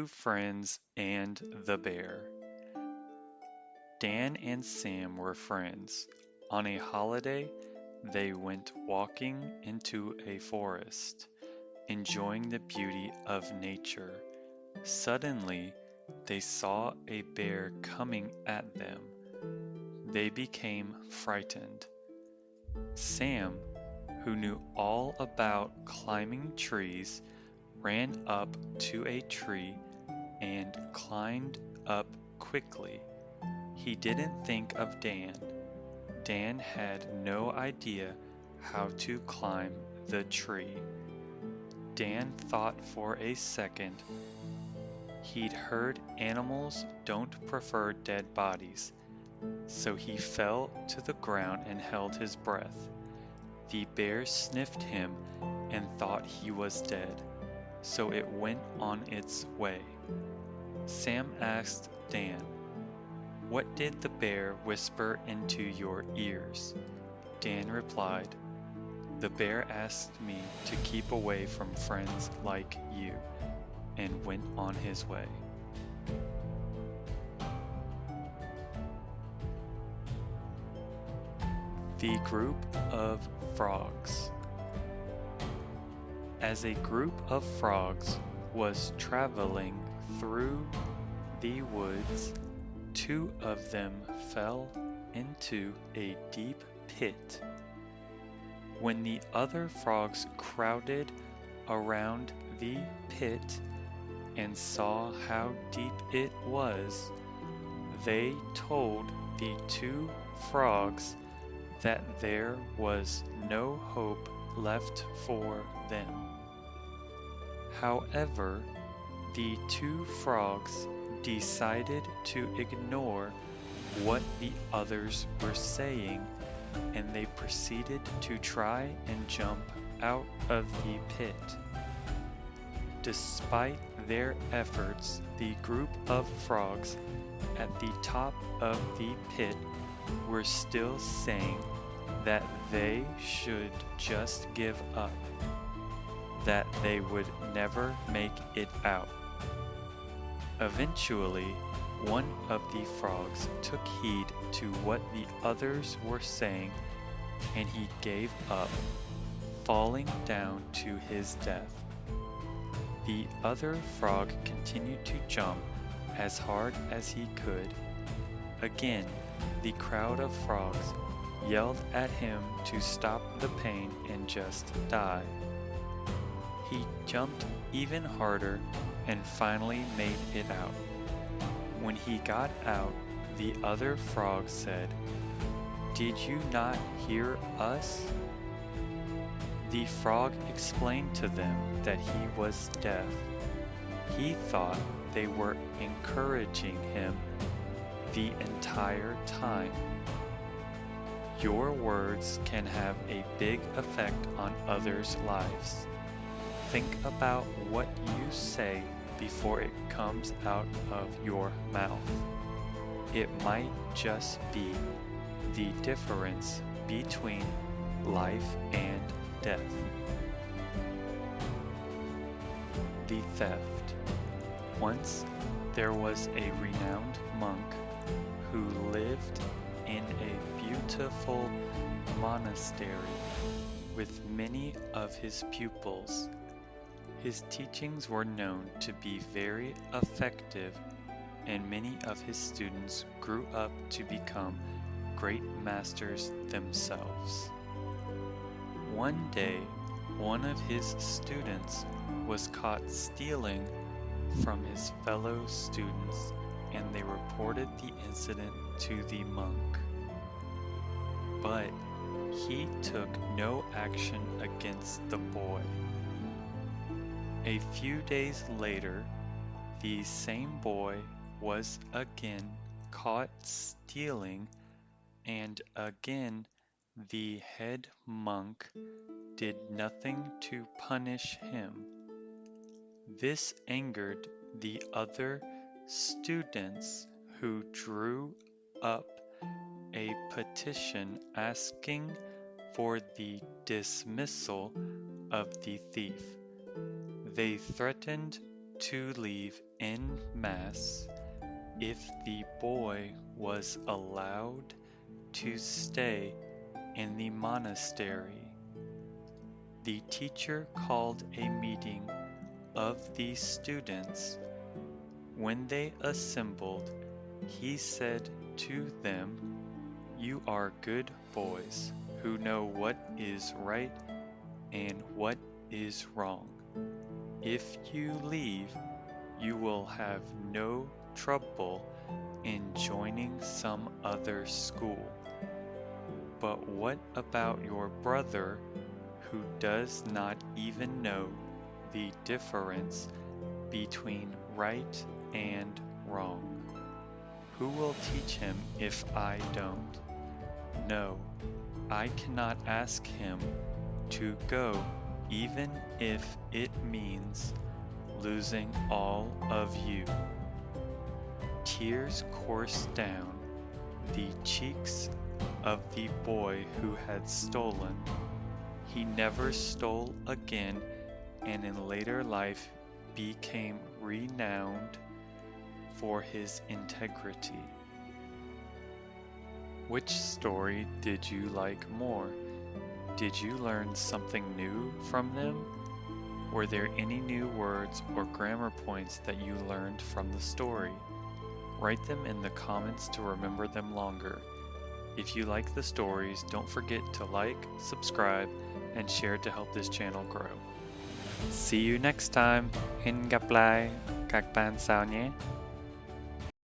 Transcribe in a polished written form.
Two Friends and the Bear. Dan and Sam were friends. On a holiday, they went walking into a forest, enjoying the beauty of nature. Suddenly, they saw a bear coming at them. They became frightened. Sam, who knew all about climbing trees, ran up to a tree and climbed up quickly. He didn't think of Dan. Dan had no idea how to climb the tree. Dan thought for a second. He'd heard animals don't prefer dead bodies, so he fell to the ground and held his breath. The bear sniffed him and thought he was dead, so it went on its way. Sam asked Dan, "What did the bear whisper into your ears?" Dan replied, "The bear asked me to keep away from friends like you," and went on his way. The Group of Frogs. As a group of frogs was traveling through the woods, two of them fell into a deep pit. When the other frogs crowded around the pit and saw how deep it was, they told the two frogs that there was no hope left for them. However, the two frogs decided to ignore what the others were saying, and they proceeded to try and jump out of the pit. Despite their efforts, the group of frogs at the top of the pit were still saying that they should just give up, that they would never make it out. Eventually, one of the frogs took heed to what the others were saying, and he gave up, falling down to his death. The other frog continued to jump as hard as he could. Again, the crowd of frogs yelled at him to stop the pain and just die. He jumped even harder and finally made it out. When he got out, the other frog said, "Did you not hear us?" The frog explained to them that he was deaf. He thought they were encouraging him the entire time. Your words can have a big effect on others' lives. Think about what you say before it comes out of your mouth. It might just be the difference between life and death. The Theft. Once there was a renowned monk who lived in a beautiful monastery with many of his pupils. His teachings were known to be very effective, and many of his students grew up to become great masters themselves. One day, one of his students was caught stealing from his fellow students, and they reported the incident to the monk. But he took no action against the boy. A few days later, the same boy was again caught stealing, and again the head monk did nothing to punish him. This angered the other students, who drew up a petition asking for the dismissal of the thief. They threatened to leave en masse if the boy was allowed to stay in the monastery. The teacher called a meeting of the students. When they assembled, he said to them, "You are good boys who know what is right and what is wrong. If you leave, you will have no trouble in joining some other school. But what about your brother who does not even know the difference between right and wrong? Who will teach him if I don't? No, I cannot ask him to go even if it means losing all of you." Tears coursed down the cheeks of the boy who had stolen. He never stole again, and in later life became renowned for his integrity. Which story did you like more? Did you learn something new from them? Were there any new words or grammar points that you learned from the story? Write them in the comments to remember them longer. If you like the stories, don't forget to like, subscribe, and share to help this channel grow. See you next time. Hẹn gặp lại các bạn sau nhé.